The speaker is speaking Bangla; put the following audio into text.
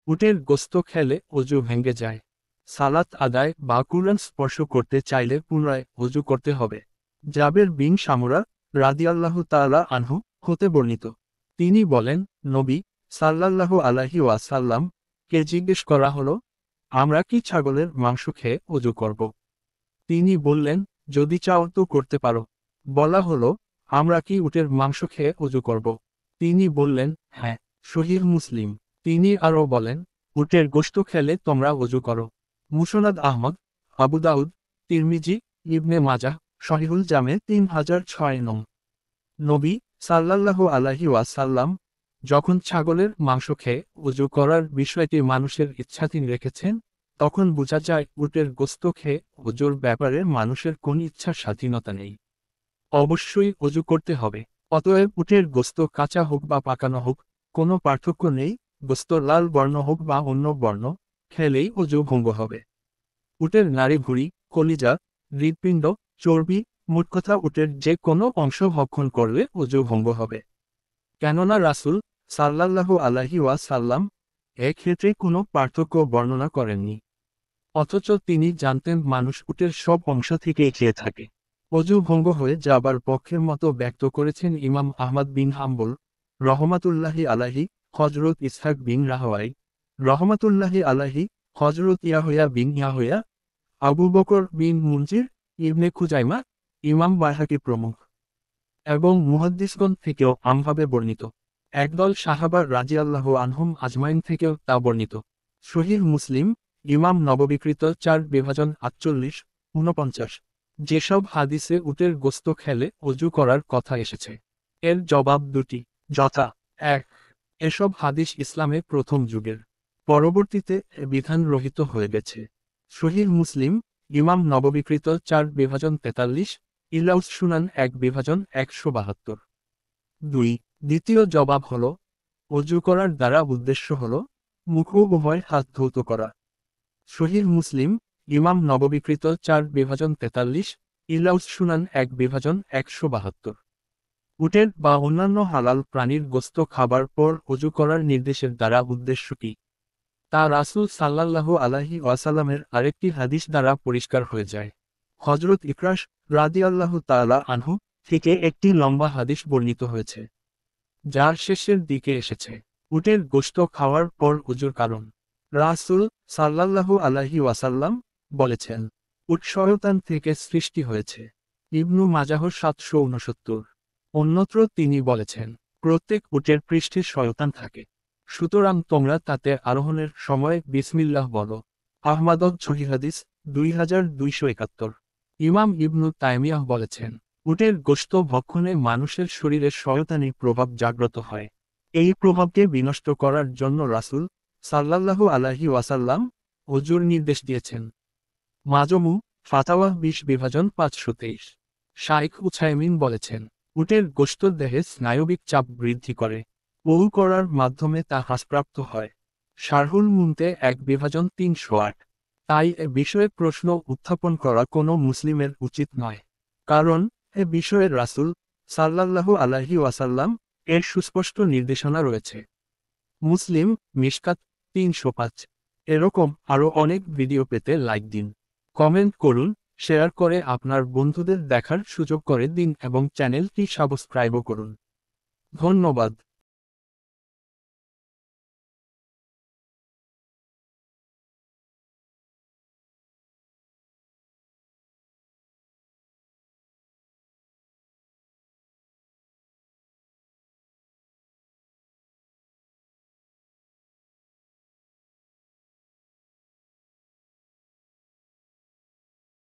উটের গোস্ত খেলে অজু ভেঙে যায়। সালাত আদায় বা কুরআন স্পর্শ করতে চাইলে পুনরায় অজু করতে হবে। জাবের বিন সামুরা রাদিয়াল্লাহু তাআলা আনহু হতে বর্ণিত, তিনি বলেন, নবী সাল্লাল্লাহু আলাইহি ওয়াসাল্লাম কে জিজ্ঞেস করা হলো, আমরা কি ছাগলের মাংস খেয়ে অজু করব? তিনি বললেন, যদি চাও তো করতে পারো। বলা হলো, আমরা কি উটের মাংস খেয়ে অজু করব? তিনি বললেন, হ্যাঁ। সহিহ মুসলিম। তিনি আরও বলেন, উটের গোশত খেলে তোমরা অজু করো। মুসনাদ আহমদ, আবু দাউদ, তিরমিজি, ইবনে মাজাহ, সহিহুল জামে 3006 নং। নবী সাল্লাল্লাহু আলাইহি ওয়াসাল্লাম যখন ছাগলের মাংস খেয়ে অজু করার বিষয়টি মানুষের ইচ্ছাধীন রেখেছেন, তখন বোঝা যায় উটের গোস্ত খেয়ে অজুর ব্যাপারে মানুষের কোন ইচ্ছার স্বাধীনতা নেই। অবশ্যই অজু করতে হবে। অতএব উটের গোস্ত কাঁচা হোক বা পাকানো হোক, কোনো পার্থক্য নেই। গোস্ত লাল বর্ণ হোক বা অন্য বর্ণ, খেলেই অজু ভঙ্গ হবে। উটের নাড়ি ভুঁড়ি, কলিজা, হৃৎপিণ্ড, চর্বি, মোট কথা উটের যে কোনো অংশ ভক্ষণ করলে অজু ভঙ্গ হবে। কেননা রাসূল সাল্লাল্লাহু আলাইহি ওয়াসাল্লাম এক্ষেত্রে কোনো পার্থক্য বর্ণনা করেননি। অথচ তিনি জানতেন মানুষ উটের সব অংশ থেকেই খেয়ে থাকে। অজু ভঙ্গ হয়ে যাবার পক্ষের মতো ব্যক্ত করেছেন ইমাম আহমদ বিন হাম্বল রহমাতুল্লাহি আলাইহি, হযরত ইসহাক বিন রাহওয়াই রহমাতুল্লাহি আলাইহি, হযরত ইয়াহইয়া বিন ইয়াহইয়া, আবু বকর বিন মুনজির, ইবনে খুজাইমা, ইমাম বাইহাকী প্রমুখ এবং মুহাদ্দিসগণ থেকেও আমভাবে বর্ণিত। একদল সাহাবা রাদিয়াল্লাহু আনহুম আজমাইন থেকেও তা বর্ণিত। সহিহ মুসলিম, ইমাম নববীকৃত 4-48-49। যেসব হাদিসে উটের গোস্ত খেলে অজু করার কথা এসেছে, এর জবাব দুটি, যথা: 1. এসব হাদিস ইসলামে প্রথম যুগের, পরবর্তীতে এ বিধান রহিত হয়ে গেছে। সহিহ মুসলিম, ইমাম নববীকৃত 4-43, ইলাউস সুনান 1-172। 2. দ্বিতীয় জবাব হল, অজু করার দ্বারা উদ্দেশ্য হল মুখ ও উভয় হাত ধৌত করা। সহিহ মুসলিম, ইমাম নববীকৃত 4-43, ইলাউস সুনান 1-172। উটের বা অন্যান্য হালাল প্রাণীর গোস্ত খাবার পর অজু করার নির্দেশের দ্বারা উদ্দেশ্য কি, তা রাসূল সাল্লাল্লাহু আলাইহি ওয়াসাল্লামের আরেকটি হাদিস দ্বারা পরিষ্কার হয়ে যায়। হযরত ইকরাশ রাদিয়াল্লাহু তাআলা আনহু থেকে একটি লম্বা হাদিস বর্ণিত হয়েছে, যার শেষের দিকে এসেছে, উটের গোশত খাওয়ার পর অজুর কারণ। রাসূল সাল্লাল্লাহু আলাইহি ওয়াসাল্লাম বলেছেন, উট শয়তান থেকে সৃষ্টি হয়েছে। ইবনু মাজাহ 769। অন্যত্র তিনি বলেছেন, প্রত্যেক উটের পৃষ্ঠে শয়তান থাকে, সুতরাং তোমরা তাতে আরোহণের সময় বিসমিল্লাহ বলো। আহমাদ সহিহ হাদিস 2271। ইমাম ইবনু তাইমিয়াহ বলেছেন, উটের গোশত ভক্ষণে মানুষের শরীরে শয়তানি প্রভাব জাগ্রত হয়। এই প্রভাবকে বিনষ্ট করার জন্য রাসূল সাল্লাল্লাহু আলাইহি ওয়াসাল্লাম অজুর নির্দেশ দিয়েছেন। মাজমু ফাতাওয়া 20/523। শাইখ উছাইমিন বলেছেন, উটের গোশত দেহে স্নায়বিক চাপ বৃদ্ধি করে। ওহু করার মাধ্যমে তা হ্রাসপ্রাপ্ত হয়। শারহুল মুনতে 1/308। তাই এ বিষয়ে প্রশ্ন উত্থাপন করা কোনো মুসলিমের উচিত নয়, কারণ এ বিষয়ে রাসূল সাল্লাল্লাহু আলাইহি ওয়াসাল্লাম এর সুস্পষ্ট নির্দেশনা রয়েছে। মুসলিম মিশকাত 305। এরকম আরও অনেক ভিডিও পেতে লাইক দিন, কমেন্ট করুন, শেয়ার করে আপনার বন্ধুদের দেখার সুযোগ করে দিন এবং চ্যানেলটি সাবস্ক্রাইবও করুন। ধন্যবাদ।